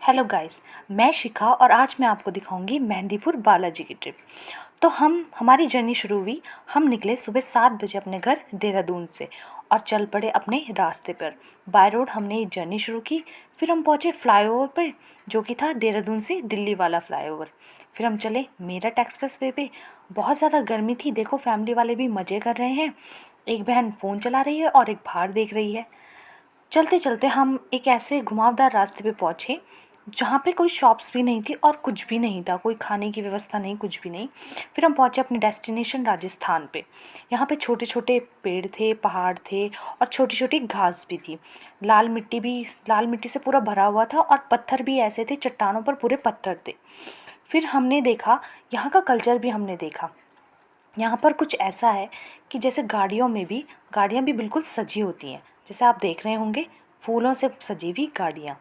Hello guys, मैं शिखा और आज मैं आपको दिखाऊंगी मेहंदीपुर बालाजी की ट्रिप। तो हमारी जर्नी शुरू हुई। हम निकले सुबह 7 बजे अपने घर देहरादून से और चल पड़े अपने रास्ते पर। बाय रोड हमने ये जर्नी शुरू की। फिर हम पहुँचे फ्लाईओवर पर, जो कि था देहरादून से दिल्ली वाला फ्लाईओवर। फिर हम चले मेरठ एक्सप्रेस वे पे। बहुत ज़्यादा गर्मी थी, देखो फैमिली वाले भी मज़े कर रहे हैं। एक बहन फ़ोन चला रही है और एक बाहर देख रही है। चलते चलते हम एक ऐसे घुमावदार रास्ते पे पहुँचे जहाँ पे कोई शॉप्स भी नहीं थी और कुछ भी नहीं था, कोई खाने की व्यवस्था नहीं, कुछ भी नहीं। फिर हम पहुँचे अपने डेस्टिनेशन राजस्थान पे। यहाँ पे छोटे छोटे पेड़ थे, पहाड़ थे और छोटी छोटी घास भी थी। लाल मिट्टी से पूरा भरा हुआ था और पत्थर भी ऐसे थे, चट्टानों पर पूरे पत्थर थे। फिर हमने देखा, यहाँ का कल्चर भी हमने देखा। यहाँ पर कुछ ऐसा है कि जैसे गाड़ियाँ भी बिल्कुल सजी होती हैं, जैसे आप देख रहे होंगे, फूलों से सजी हुई गाड़ियाँ।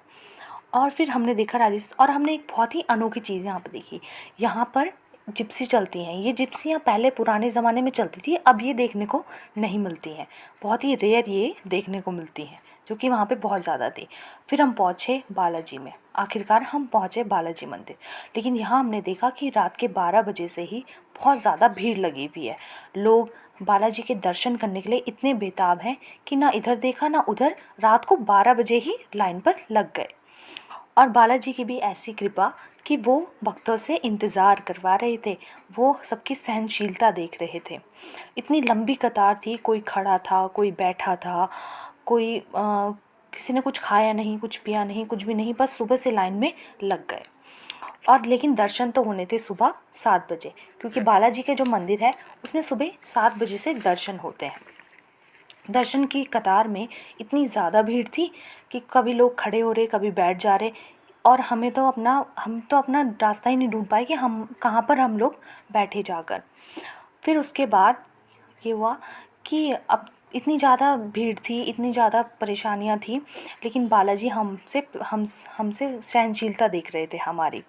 और फिर हमने देखा राजस्थान, और हमने एक बहुत ही अनोखी चीज़ यहाँ पर देखी। यहाँ पर जिप्सी चलती हैं। ये जिप्सियाँ पहले पुराने ज़माने में चलती थी, अब ये देखने को नहीं मिलती हैं। बहुत ही रेयर ये देखने को मिलती हैं, जो कि वहाँ पे बहुत ज़्यादा थी। फिर हम पहुँचे बालाजी में। आखिरकार हम पहुँचे बालाजी मंदिर। लेकिन यहाँ हमने देखा कि रात के 12 बजे से ही बहुत ज़्यादा भीड़ लगी हुई है। लोग बालाजी के दर्शन करने के लिए इतने बेताब हैं कि ना इधर देखा ना उधर, रात को 12 बजे ही लाइन पर लग गए। और बालाजी की भी ऐसी कृपा कि वो भक्तों से इंतज़ार करवा रहे थे, वो सबकी सहनशीलता देख रहे थे। इतनी लंबी कतार थी, कोई खड़ा था, कोई बैठा था, कोई किसी ने कुछ खाया नहीं, कुछ पिया नहीं, कुछ भी नहीं, बस सुबह से लाइन में लग गए। और लेकिन दर्शन तो होने थे सुबह 7 बजे, क्योंकि बालाजी के जो मंदिर है उसमें सुबह 7 बजे से दर्शन होते हैं। दर्शन की कतार में इतनी ज़्यादा भीड़ थी कि कभी लोग खड़े हो रहे, कभी बैठ जा रहे। और हम तो अपना रास्ता ही नहीं ढूंढ पाए कि हम कहाँ पर हम लोग बैठे जाकर। फिर उसके बाद ये हुआ कि अब इतनी ज़्यादा भीड़ थी, इतनी ज़्यादा परेशानियाँ थी, लेकिन बालाजी हमसे सहनशीलता देख रहे थे हमारी।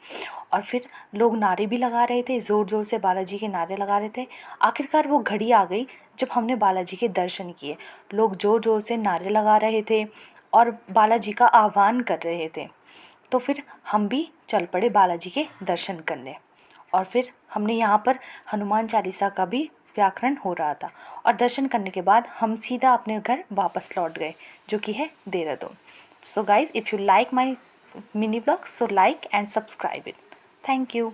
और फिर लोग नारे भी लगा रहे थे, ज़ोर ज़ोर से बालाजी के नारे लगा रहे थे। आखिरकार वो घड़ी आ गई जब हमने बालाजी के दर्शन किए। लोग ज़ोर ज़ोर से नारे लगा रहे थे और बालाजी का आह्वान कर रहे थे। तो फिर हम भी चल पड़े बालाजी के दर्शन करने। और फिर हमने यहाँ पर हनुमान चालीसा का भी व्याकरण हो रहा था। और दर्शन करने के बाद हम सीधा अपने घर वापस लौट गए, जो कि है Dehradun. So guys, if you like my mini blog, so like and subscribe it. Thank you.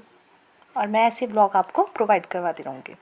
और मैं ऐसे ब्लॉग आपको प्रोवाइड करवाती रहूँगी।